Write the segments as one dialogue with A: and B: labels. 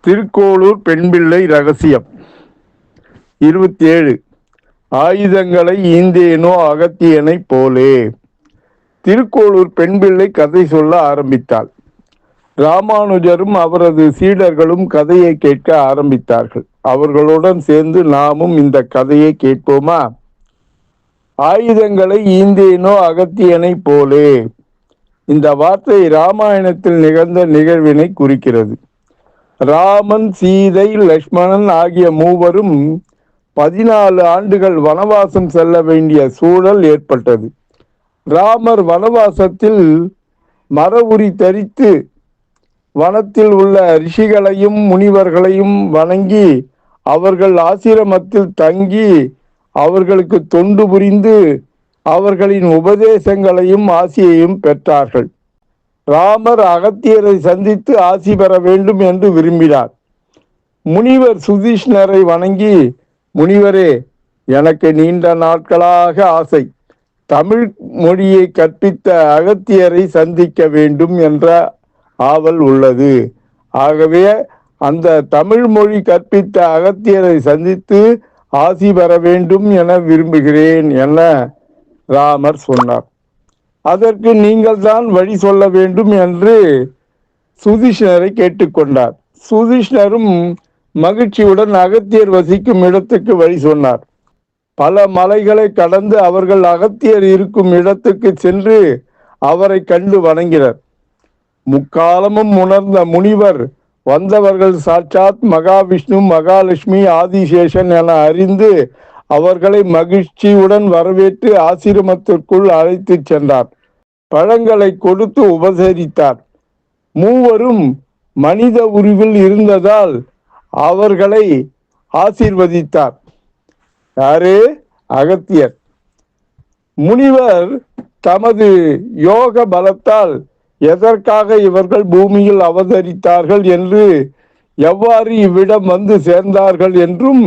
A: திருக்கோளூர் பெண்பிள்ளை ரகசியம் 27. ஆயுதங்களை ஈந்தேனோ அகத்தியனைப் போலே. திருக்கோளூர் பெண்பிள்ளை கதை சொல்ல ஆரம்பித்தாள். ராமானுஜரும் அவரது சீடர்களும் கதையை கேட்க ஆரம்பித்தார்கள். அவர்களுடன் சேர்ந்து நாமும் இந்த கதையை கேட்போமா? ஆயுதங்களை ஈந்தேனோ அகத்தியனைப் போலே. இந்த வார்த்தை ராமாயணத்தில் நிகழ்ந்த நிகழ்வினை குறிக்கிறது. ராமன், சீதை, லக்ஷ்மணன் ஆகிய மூவரும் 14 ஆண்டுகள் வனவாசம் செல்ல வேண்டிய சூழல் ஏற்பட்டது. ராமர் வனவாசத்தில் மர உரி தரித்து வனத்தில் உள்ள ரிஷிகளையும் முனிவர்களையும் வணங்கி அவர்கள் ஆசிரமத்தில் தங்கி அவர்களுக்கு தொண்டு புரிந்து அவர்களின் உபதேசங்களையும் ஆசியையும் பெற்றார்கள். ராமர் அகத்தியரை சந்தித்து ஆசி பெற வேண்டும் என்று விரும்பினார். முனிவர் சுதீஷ்ணரை வணங்கி, முனிவரே, எனக்கு நீண்ட நாட்களாக ஆசை, தமிழ் மொழியை கற்பித்த அகத்தியரை சந்திக்க வேண்டும் என்ற ஆவல் உள்ளது. ஆகவே அந்த தமிழ் மொழி கற்பித்த அகத்தியரை சந்தித்து ஆசி பெற வேண்டும் என விரும்புகிறேன் என ராமர் சொன்னார். அதற்கு நீங்கள் தான் வழி சொல்ல வேண்டும் என்று சுதீஷ்ணரை கேட்டுக்கொண்டார். சுதீஷ்ணரும் மகிழ்ச்சியுடன் அகத்தியர் வசிக்கும் இடத்துக்கு வழி சொன்னார். பல மலைகளை கடந்து அவர்கள் அகத்தியர் இருக்கும் இடத்துக்கு சென்று அவரை கண்டு வணங்கினர். முக்காலமும் உணர்ந்த முனிவர் வந்தவர்கள் சாட்சாத் மகாவிஷ்ணு, மகாலட்சுமி, ஆதிசேஷன் என அறிந்து அவர்களை மகிழ்ச்சியுடன் வரவேற்று ஆசிரமத்திற்குள் அழைத்து சென்றார். பழங்களை கொடுத்து உபசரித்தார். மூவரும் மனித உருவில் இருந்ததால் அவர்களை ஆசீர்வதித்தார். யாரு? அகத்தியர். முனிவர் தமது யோக பலத்தால் எதற்காக இவர்கள் பூமியில் அவதரித்தார்கள் என்று, எவ்வாறு இவ்விடம் வந்து சேர்ந்தார்கள் என்றும்,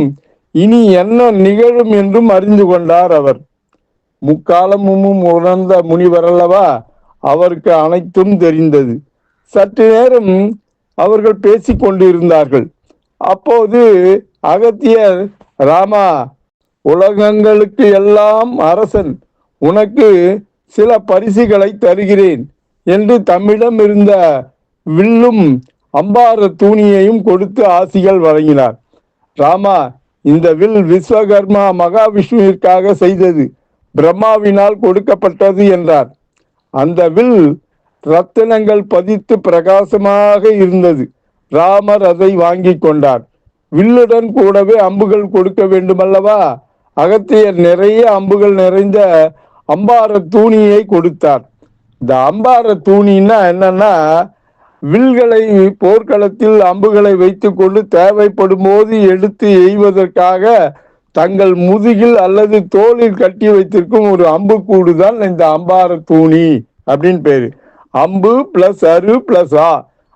A: இனி என்ன நிகழும் என்றும் அறிந்து கொண்டார். அவர் முக்காலமும் உணர்ந்த முனிவர் அல்லவா, அவருக்கு அனைத்தும் தெரிந்தது. சற்று நேரம் அவர்கள் பேசிக் கொண்டிருந்தார்கள். அப்போது அகத்தியர், ராமா, உலகங்களுக்கு எல்லாம் அரசன், உனக்கு சில பரிசுகளை தருகிறேன் என்று தம்மிடம் இருந்த வில்லும் அம்பார தூணியையும் கொடுத்து ஆசிகள் வழங்கினார். ராமா, இந்த வில் விஸ்வகர்மா மகாவிஷ்ணுவிற்காக செய்தது, பிரம்மாவினால் கொடுக்கப்பட்டது என்றார். அந்த வில் ரத்தினங்கள் பதித்து பிரகாசமாக இருந்தது. ராமர் அதை வாங்கி கொண்டார். வில்லுடன் கூடவே அம்புகள் கொடுக்க வேண்டுமல்லவா? அகத்தியர் நிறைய அம்புகள் நிறைந்த அம்பார தூணியை கொடுத்தார். இந்த அம்பார தூணின்னா என்னன்னா, வில்களை போர்க்களத்தில் அம்புகளை வைத்து கொண்டு தேவைப்படும் போது எடுத்து எய்வதற்காக தங்கள் முதுகில் அல்லது தோளில் கட்டி வைத்திருக்கும் ஒரு அம்பு கூடு தான் இந்த அம்பார தூணி அப்படின்னு பேரு. அம்பு பிளஸ் அரு பிளஸ்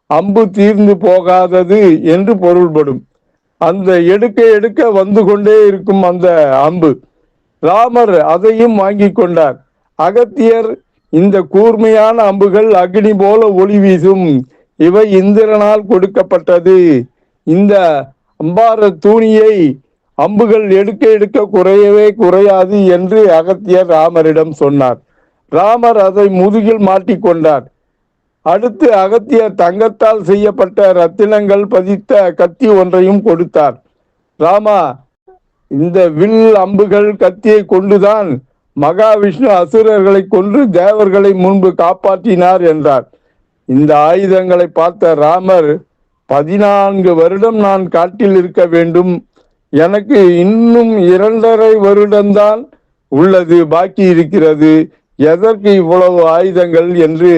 A: அம்பு தீர்ந்து போகாதது என்று பொருள்படும். அந்த எடுக்க எடுக்க வந்து கொண்டே இருக்கும் அந்த அம்பு. ராமர் அதையும் வாங்கி கொண்டார். அகத்தியர், இந்த கூர்மையான அம்புகள் அக்னி போல ஒளி வீசும், இவை இந்திரனால் கொடுக்கப்பட்டது. இந்த அம்பார தூணியை அம்புகள் எடுக்க எடுக்க குறையவே குறையாது என்று அகத்தியர் ராமரிடம் சொன்னார். ராமர் அதை முதுகில் மாட்டிக்கொண்டார். அடுத்து அகத்தியர் தங்கத்தால் செய்யப்பட்ட ரத்தினங்கள் பதித்த கத்தி ஒன்றையும் கொடுத்தார். ராமா, இந்த வில் அம்புகள் கத்தியை கொண்டுதான் மகாவிஷ்ணு அசுரர்களை கொன்று தேவர்களை முன்பு காப்பாற்றினார் என்றார். இந்த ஆயுதங்களை பார்த்த ராமர், 14 வருடம் நான் காட்டில் இருக்க வேண்டும், எனக்கு இன்னும் 2.5 வருடம்தான் உள்ளது, பாக்கி இருக்கிறது, எதற்கு இவ்வளவு ஆயுதங்கள் என்று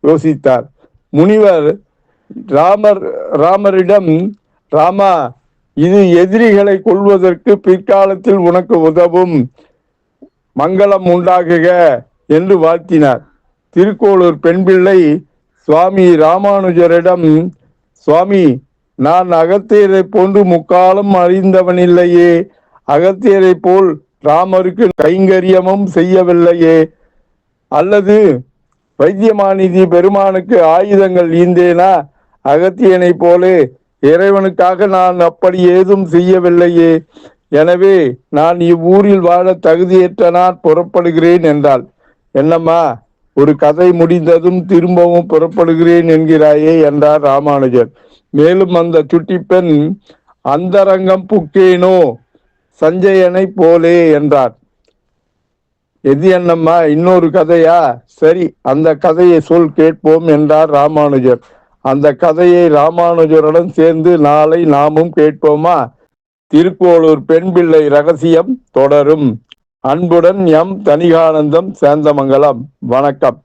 A: யோசித்தார். முனிவர் ராமரிடம், ராமா, இது எதிரிகளை கொள்வதற்கு பிற்காலத்தில் உனக்கு உதவும், மங்களம் உண்டாகுக என்று வாழ்த்தினார். திருக்கோளூர் பெண்பிள்ளை சுவாமி ராமானுஜரிடம், சுவாமி, நான் அகத்தியரை போன்று முக்காலம் அறிந்தவனில்லையே, அகத்தியரை போல் ராமருக்கு கைங்கரியமும் செய்யவில்லையே, அல்லது வைத்தியமாநிதி பெருமானுக்கு ஆயுதங்கள் ஈந்தேனா, அகத்தியனை போலே இறைவனுக்காக நான் அப்படி ஏதும் செய்யவில்லையே. எனவே நான் இவ்வூரில் வாழ தகுதியற்ற நான் புறப்படுகிறேன் என்றாள். என்னம்மா, ஒரு கதை முடிந்ததும் திரும்பவும் புறப்படுகிறேன் என்கிறாயே என்றார் ராமானுஜர். மேலும் அந்த சுட்டி பெண், அந்தரங்கம் புக்கேனோ சஞ்சயனை போலே என்றார். எது என்னம்மா, இன்னொரு கதையா? சரி, அந்த கதையை சொல், கேட்போம் என்றார் ராமானுஜர். அந்த கதையை ராமானுஜருடன் சேர்ந்து நாளை நாமும் கேட்போமா? திருக்கோளூர் பெண் பிள்ளை ரகசியம் தொடரும். அன்புடன் எம் தணிகானந்தம், சேந்தமங்கலம். வணக்கம்.